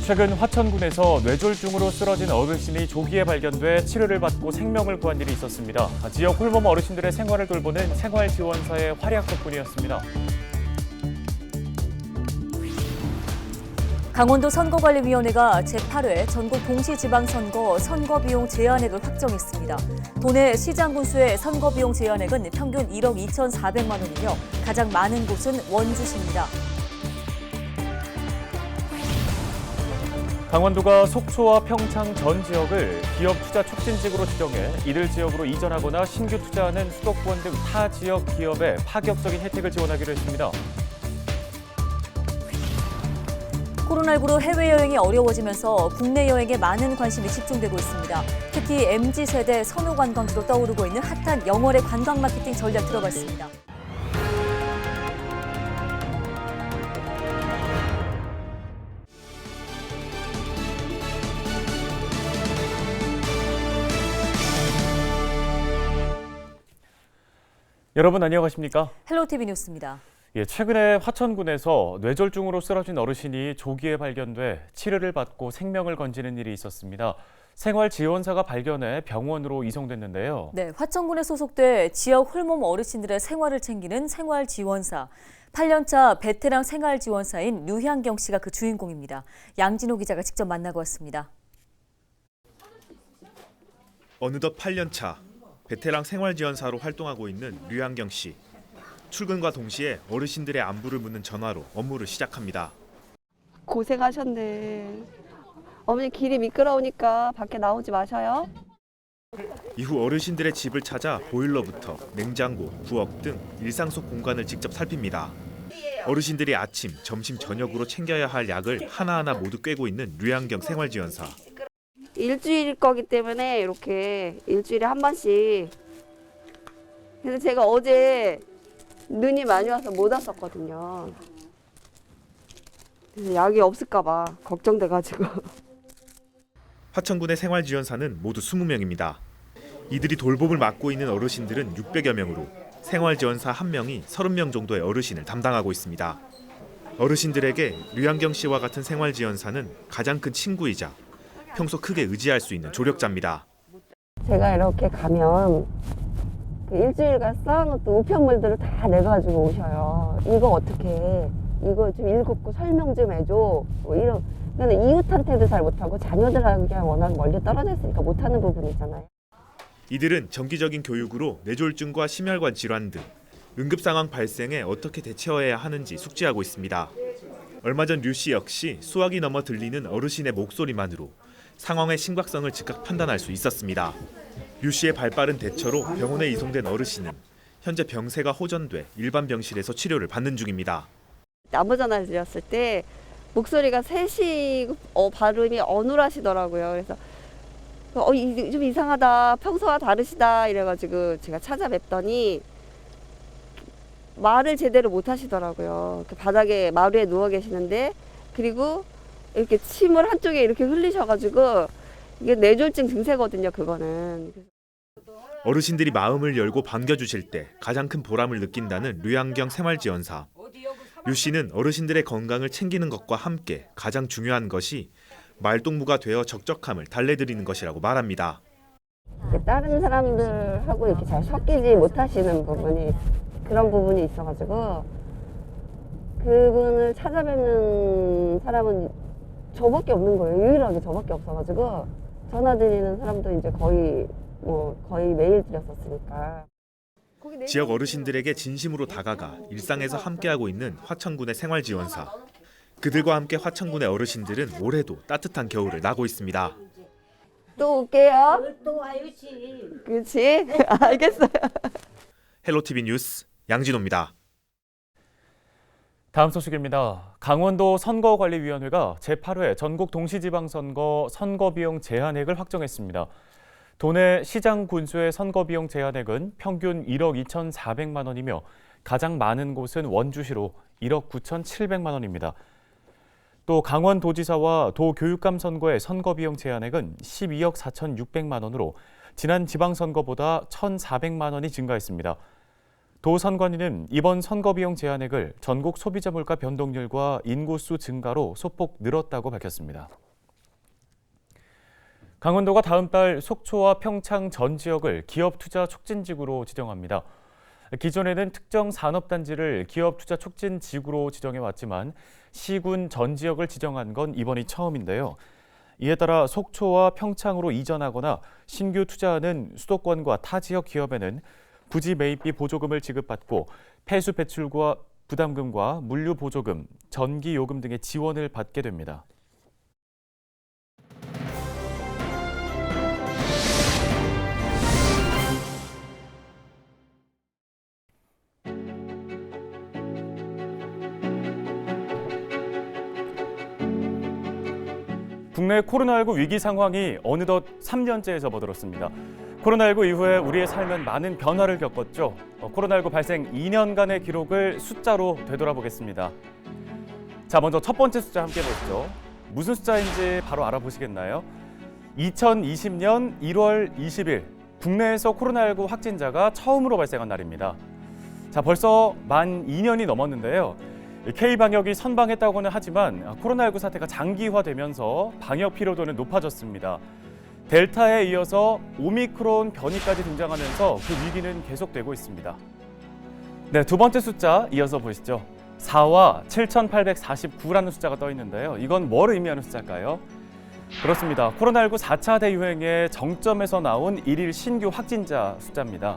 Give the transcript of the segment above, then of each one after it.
최근 화천군에서 뇌졸중으로 쓰러진 어르신이 조기에 발견돼 치료를 받고 생명을 구한 일이 있었습니다. 지역 홀몸 어르신들의 생활을 돌보는 생활지원사의 활약 덕분이었습니다. 강원도 선거관리위원회가 제8회 전국 동시지방선거 선거비용 제한액을 확정했습니다. 도내 시장 군수의 선거비용 제한액은 평균 1억 2,400만 원이며 가장 많은 곳은 원주시입니다. 강원도가 속초와 평창 전 지역을 기업 투자 촉진지구로 지정해 이들 지역으로 이전하거나 신규 투자하는 수도권 등 타 지역 기업에 파격적인 혜택을 지원하기로 했습니다. 코로나19로 해외여행이 어려워지면서 국내 여행에 많은 관심이 집중되고 있습니다. 특히 MZ세대 선호 관광지로 떠오르고 있는 핫한 영월의 관광 마케팅 전략 들어봤습니다. 여러분 안녕하십니까? 헬로티비 뉴스입니다. 최근에 화천군에서 뇌졸중으로 쓰러진 어르신이 조기에 발견돼 치료를 받고 생명을 건지는 일이 있었습니다. 생활지원사가 발견해 병원으로 이송됐는데요. 네, 화천군에 소속돼 지역 홀몸 어르신들의 생활을 챙기는 생활지원사. 8년차 베테랑 생활지원사인 류향경 씨가 그 주인공입니다. 양진호 기자가 직접 만나고 왔습니다. 어느덧 8년차 베테랑 생활지원사로 활동하고 있는 류향경 씨. 출근과 동시에 어르신들의 안부를 묻는 전화로 업무를 시작합니다. 고생하셨네. 어머니 길이 미끄러우니까 밖에 나오지 마셔요. 이후 어르신들의 집을 찾아 보일러부터 냉장고, 부엌 등 일상 속 공간을 직접 살핍니다. 어르신들이 아침, 점심, 저녁으로 챙겨야 할 약을 하나하나 모두 꿰고 있는 류향경 생활지원사. 일주일 거기 때문에 이렇게 일주일에 한 번씩. 근데 제가 어제 눈이 많이 와서 못 왔었거든요. 그래서 약이 없을까 봐 걱정돼가지고. 화천군의 생활지원사는 모두 20명입니다. 이들이 돌봄을 맡고 있는 어르신들은 600여 명으로 생활지원사 1명이 30명 정도의 어르신을 담당하고 있습니다. 어르신들에게 류향경 씨와 같은 생활지원사는 가장 큰 친구이자 평소 크게 의지할 수 있는 조력자입니다. 제가 이렇게 가면 그 일주일간 쌓아놓은 우편물들을 다 내가지고 오셔요. 이거 어떻게 해? 이거 좀 읽고 설명 좀 해줘. 뭐 이런. 그러니까 이웃한테도 잘 못하고 자녀들하고 워낙 멀리 떨어져 있으니까 못하는 부분이 있잖아요. 이들은 정기적인 교육으로 뇌졸중과 심혈관 질환 등 응급 상황 발생에 어떻게 대처해야 하는지 숙지하고 있습니다. 얼마 전 류 씨 역시 수화기 넘어 들리는 어르신의 목소리만으로 상황의 심각성을 즉각 판단할 수 있었습니다. 류 씨의 발빠른 대처로 병원에 이송된 어르신은 현재 병세가 호전돼 일반 병실에서 치료를 받는 중입니다. 안부 전화 드렸을 때 목소리가 셋이 발음이 어눌하시더라고요. 그래서 좀 이상하다, 평소와 다르시다 이래가지고 제가 찾아뵙더니 말을 제대로 못 하시더라고요. 바닥에 마루에 누워 계시는데 그리고 이렇게 침을 한쪽에 이렇게 흘리셔가지고 이게 뇌졸중 증세거든요. 그거는. 어르신들이 마음을 열고 반겨주실 때 가장 큰 보람을 느낀다는 류향경 생활지원사. 류 씨는 어르신들의 건강을 챙기는 것과 함께 가장 중요한 것이 말동무가 되어 적적함을 달래드리는 것이라고 말합니다. 다른 사람들하고 이렇게 잘 섞이지 못하시는 부분이 그런 부분이 있어가지고 그분을 찾아뵙는 사람은 저밖에 없는 거예요. 유일하게 저밖에 없어가지고 전화드리는 사람도 이제 거의 매일 드렸었으니까. 지역 어르신들에게 진심으로 다가가 일상에서 함께하고 있는 화천군의 생활지원사. 그들과 함께 화천군의 어르신들은 올해도 따뜻한 겨울을 나고 있습니다. 또 올게요. 또 와요지. 그렇지? 알겠어요. 헬로티비 뉴스 양진호입니다. 다음 소식입니다. 강원도 선거관리위원회가 제8회 전국 동시지방선거 선거비용 제한액을 확정했습니다. 도내 시장 군수의 선거비용 제한액은 평균 1억 2,400만 원이며 가장 많은 곳은 원주시로 1억 9,700만 원입니다. 또 강원도지사와 도교육감 선거의 선거비용 제한액은 12억 4,600만 원으로 지난 지방선거보다 1,400만 원이 증가했습니다. 도 선관위는 이번 선거비용 제한액을 전국 소비자 물가 변동률과 인구수 증가로 소폭 늘었다고 밝혔습니다. 강원도가 다음 달 속초와 평창 전 지역을 기업 투자 촉진지구로 지정합니다. 기존에는 특정 산업단지를 기업 투자 촉진 지구로 지정해 왔지만 시군 전 지역을 지정한 건 이번이 처음인데요. 이에 따라 속초와 평창으로 이전하거나 신규 투자하는 수도권과 타 지역 기업에는 부지 매입비 보조금을 지급받고 폐수 배출과 부담금과 물류 보조금, 전기 요금 등의 지원을 받게 됩니다. 국내 코로나19 위기 상황이 어느덧 3년째에 접어들었습니다. 코로나19 이후에 우리의 삶은 많은 변화를 겪었죠. 코로나19 발생 2년간의 기록을 숫자로 되돌아보겠습니다. 자, 먼저 첫 번째 숫자 함께 보시죠. 무슨 숫자인지 바로 알아보시겠나요? 2020년 1월 20일, 국내에서 코로나19 확진자가 처음으로 발생한 날입니다. 자, 벌써 만 2년이 넘었는데요. K방역이 선방했다고는 하지만 코로나19 사태가 장기화되면서 방역 피로도는 높아졌습니다. 델타에 이어서 오미크론 변이까지 등장하면서 그 위기는 계속되고 있습니다. 네, 두 번째 숫자 이어서 보시죠. 4와 7,849라는 숫자가 떠 있는데요. 이건 뭘 의미하는 숫자일까요? 그렇습니다. 코로나19 4차 대유행의 정점에서 나온 일일 신규 확진자 숫자입니다.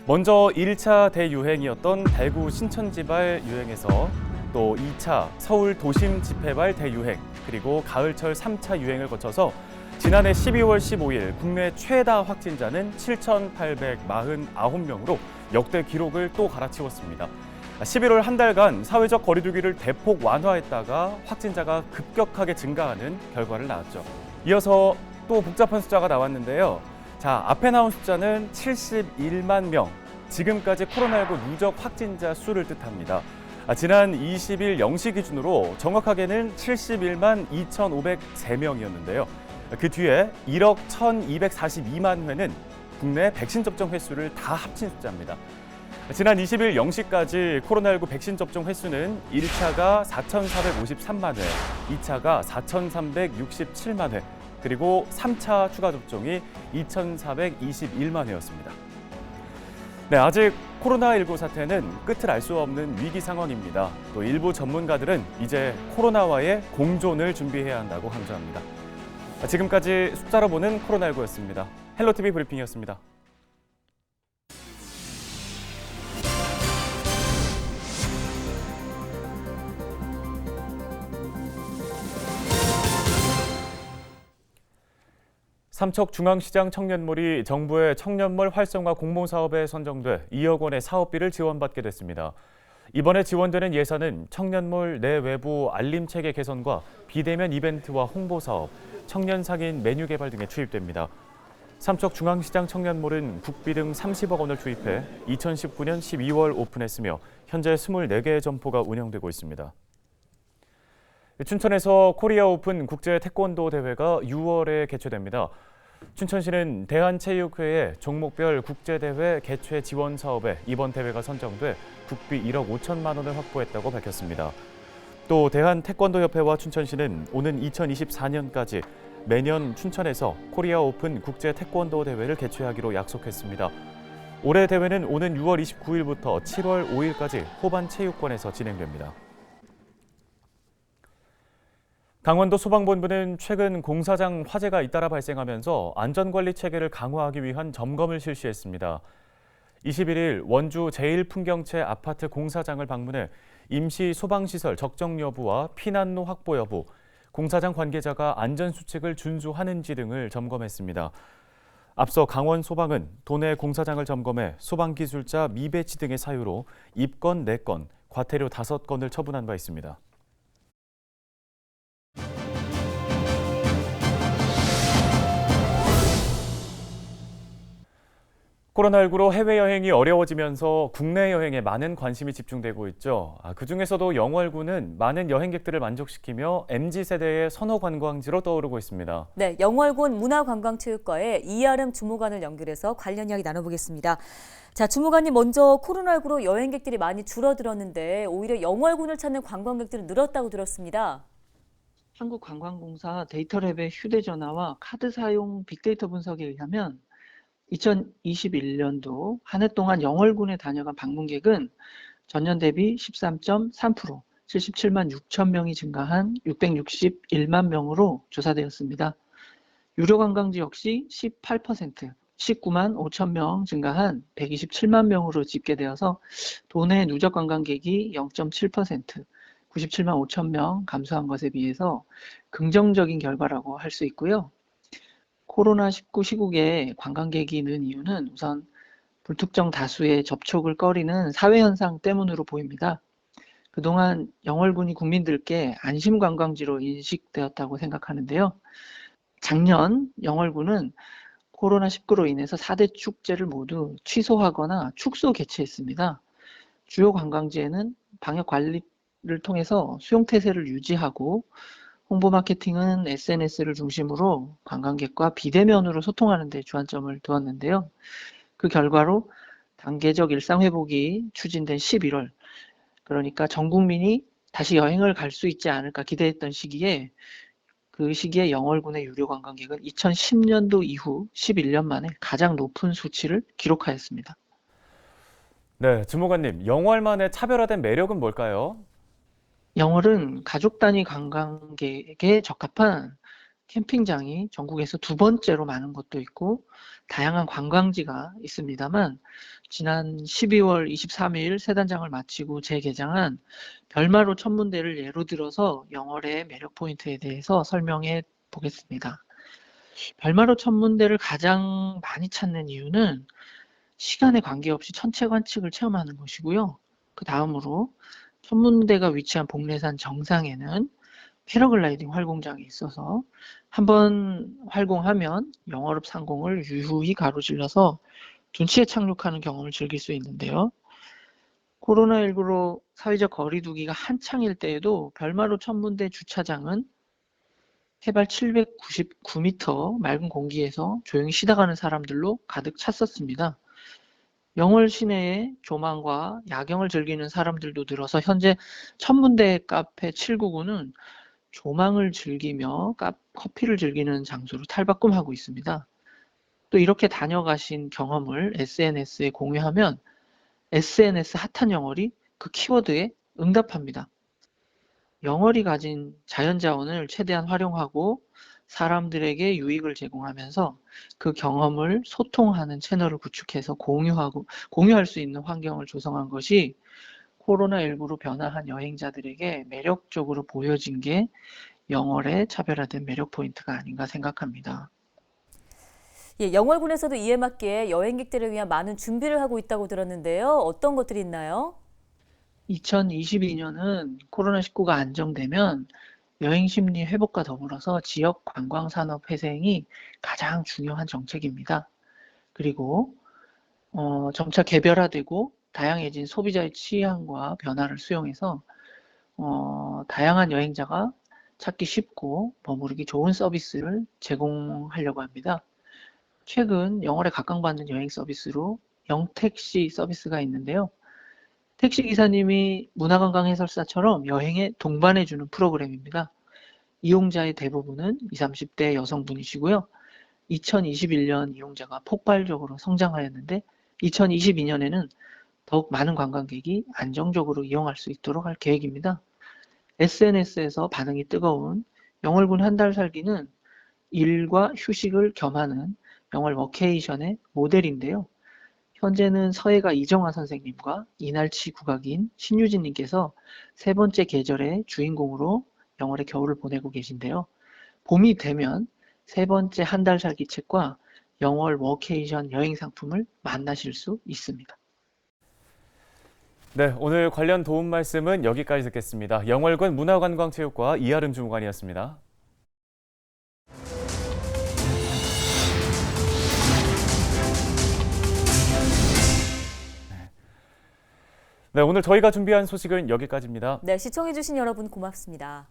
먼저 1차 대유행이었던 대구 신천지발 유행에서 또 2차 서울 도심 집회발 대유행, 그리고 가을철 3차 유행을 거쳐서 지난해 12월 15일 국내 최다 확진자는 7,849명으로 역대 기록을 또 갈아치웠습니다. 11월 한 달간 사회적 거리두기를 대폭 완화했다가 확진자가 급격하게 증가하는 결과를 낳았죠. 이어서 또 복잡한 숫자가 나왔는데요. 자, 앞에 나온 숫자는 71만 명, 지금까지 코로나19 누적 확진자 수를 뜻합니다. 지난 20일 0시 기준으로 정확하게는 71만 2,503명이었는데요. 그 뒤에 1억 1,242만 회는 국내 백신 접종 횟수를 다 합친 숫자입니다. 지난 20일 0시까지 코로나19 백신 접종 횟수는 1차가 4,453만 회, 2차가 4,367만 회, 그리고 3차 추가 접종이 2,421만 회였습니다. 네, 아직 코로나19 사태는 끝을 알 수 없는 위기 상황입니다. 또 일부 전문가들은 이제 코로나와의 공존을 준비해야 한다고 강조합니다. 지금까지 숫자로 보는 코로나19였습니다. 헬로티비 브리핑이었습니다. 삼척중앙시장 청년몰이 정부의 청년몰 활성화 공모사업에 선정돼 2억 원의 사업비를 지원받게 됐습니다. 이번에 지원되는 예산은 청년몰 내 외부 알림체계 개선과 비대면 이벤트와 홍보사업, 청년 상인 메뉴 개발 등에 투입됩니다. 삼척중앙시장 청년몰은 국비 등 30억 원을 투입해 2019년 12월 오픈했으며 현재 24개의 점포가 운영되고 있습니다. 춘천에서 코리아 오픈 국제 태권도 대회가 6월에 개최됩니다. 춘천시는 대한체육회의 종목별 국제대회 개최 지원 사업에 이번 대회가 선정돼 국비 1억 5천만 원을 확보했다고 밝혔습니다. 또 대한태권도협회와 춘천시는 오는 2024년까지 매년 춘천에서 코리아 오픈 국제 태권도 대회를 개최하기로 약속했습니다. 올해 대회는 오는 6월 29일부터 7월 5일까지 호반체육관에서 진행됩니다. 강원도 소방본부는 최근 공사장 화재가 잇따라 발생하면서 안전관리 체계를 강화하기 위한 점검을 실시했습니다. 21일 원주 제1풍경채 아파트 공사장을 방문해 임시 소방시설 적정 여부와 피난로 확보 여부, 공사장 관계자가 안전수칙을 준수하는지 등을 점검했습니다. 앞서 강원소방은 도내 공사장을 점검해 소방기술자 미배치 등의 사유로 입건 4건, 과태료 5건을 처분한 바 있습니다. 코로나19로 해외여행이 어려워지면서 국내 여행에 많은 관심이 집중되고 있죠. 그중에서도 영월군은 많은 여행객들을 만족시키며 MZ세대의 선호 관광지로 떠오르고 있습니다. 네, 영월군 문화관광체육과의 이아름 주무관을 연결해서 관련 이야기 나눠보겠습니다. 자, 주무관님, 먼저 코로나19로 여행객들이 많이 줄어들었는데 오히려 영월군을 찾는 관광객들은 늘었다고 들었습니다. 한국관광공사 데이터랩의 휴대전화와 카드 사용 빅데이터 분석에 의하면 2021년도 한 해 동안 영월군에 다녀간 방문객은 전년 대비 13.3%, 77만 6천 명이 증가한 661만 명으로 조사되었습니다. 유료 관광지 역시 18%, 19만 5천 명 증가한 127만 명으로 집계되어서 도내 누적 관광객이 0.7%, 97만 5천 명 감소한 것에 비해서 긍정적인 결과라고 할 수 있고요. 코로나19 시국에 관광객이 는 이유는 우선 불특정 다수의 접촉을 꺼리는 사회현상 때문으로 보입니다. 그동안 영월군이 국민들께 안심관광지로 인식되었다고 생각하는데요. 작년 영월군은 코로나19로 인해서 4대 축제를 모두 취소하거나 축소 개최했습니다. 주요 관광지에는 방역 관리를 통해서 수용태세를 유지하고 홍보 마케팅은 SNS를 중심으로 관광객과 비대면으로 소통하는 데 주안점을 두었는데요. 그 결과로 단계적 일상 회복이 추진된 11월, 그러니까 전 국민이 다시 여행을 갈 수 있지 않을까 기대했던 시기에 그 시기에 영월군의 유료 관광객은 2010년도 이후 11년 만에 가장 높은 수치를 기록하였습니다. 네, 주무관님, 영월만의 차별화된 매력은 뭘까요? 영월은 가족 단위 관광객에 적합한 캠핑장이 전국에서 두 번째로 많은 곳도 있고 다양한 관광지가 있습니다만 지난 12월 23일 세단장을 마치고 재개장한 별마로 천문대를 예로 들어서 영월의 매력 포인트에 대해서 설명해 보겠습니다. 별마로 천문대를 가장 많이 찾는 이유는 시간에 관계없이 천체 관측을 체험하는 것이고요. 그 다음으로 천문대가 위치한 복례산 정상에는 패러글라이딩 활공장이 있어서 한번 활공하면 영월읍 상공을 유유히 가로질러서 둔치에 착륙하는 경험을 즐길 수 있는데요. 코로나19로 사회적 거리 두기가 한창일 때에도 별마로 천문대 주차장은 해발 799m 맑은 공기에서 조용히 쉬다 가는 사람들로 가득 찼었습니다. 영월 시내에 조망과 야경을 즐기는 사람들도 늘어서 현재 천문대 카페 799는 조망을 즐기며 커피를 즐기는 장소로 탈바꿈하고 있습니다. 또 이렇게 다녀가신 경험을 SNS에 공유하면 SNS 핫한 영월이 그 키워드에 응답합니다. 영월이 가진 자연자원을 최대한 활용하고 사람들에게 유익을 제공하면서 그 경험을 소통하는 채널을 구축해서 공유할 수 있는 환경을 조성한 것이 코로나19로 변화한 여행자들에게 매력적으로 보여진 게 영월의 차별화된 매력 포인트가 아닌가 생각합니다. 예, 영월군에서도 이에 맞게 여행객들을 위한 많은 준비를 하고 있다고 들었는데요. 어떤 것들이 있나요? 2022년은 코로나19가 안정되면 여행 심리 회복과 더불어서 지역 관광 산업 회생이 가장 중요한 정책입니다. 그리고 점차 개별화되고 다양해진 소비자의 취향과 변화를 수용해서 다양한 여행자가 찾기 쉽고 머무르기 좋은 서비스를 제공하려고 합니다. 최근 영월에 각광받는 여행 서비스로 영택시 서비스가 있는데요. 택시 기사님이 문화관광 해설사처럼 여행에 동반해주는 프로그램입니다. 이용자의 대부분은 20, 30대 여성분이시고요. 2021년 이용자가 폭발적으로 성장하였는데 2022년에는 더욱 많은 관광객이 안정적으로 이용할 수 있도록 할 계획입니다. SNS에서 반응이 뜨거운 영월군 한 달 살기는 일과 휴식을 겸하는 영월 워케이션의 모델인데요. 현재는 서예가 이정화 선생님과 이날치 국악인 신유진님께서 세 번째 계절의 주인공으로 영월의 겨울을 보내고 계신데요. 봄이 되면 세 번째 한 달 살기 책과 영월 워케이션 여행 상품을 만나실 수 있습니다. 네, 오늘 관련 도움 말씀은 여기까지 듣겠습니다. 영월군 문화관광체육과 이아름 주무관이었습니다. 네, 오늘 저희가 준비한 소식은 여기까지입니다. 네, 시청해주신 여러분 고맙습니다.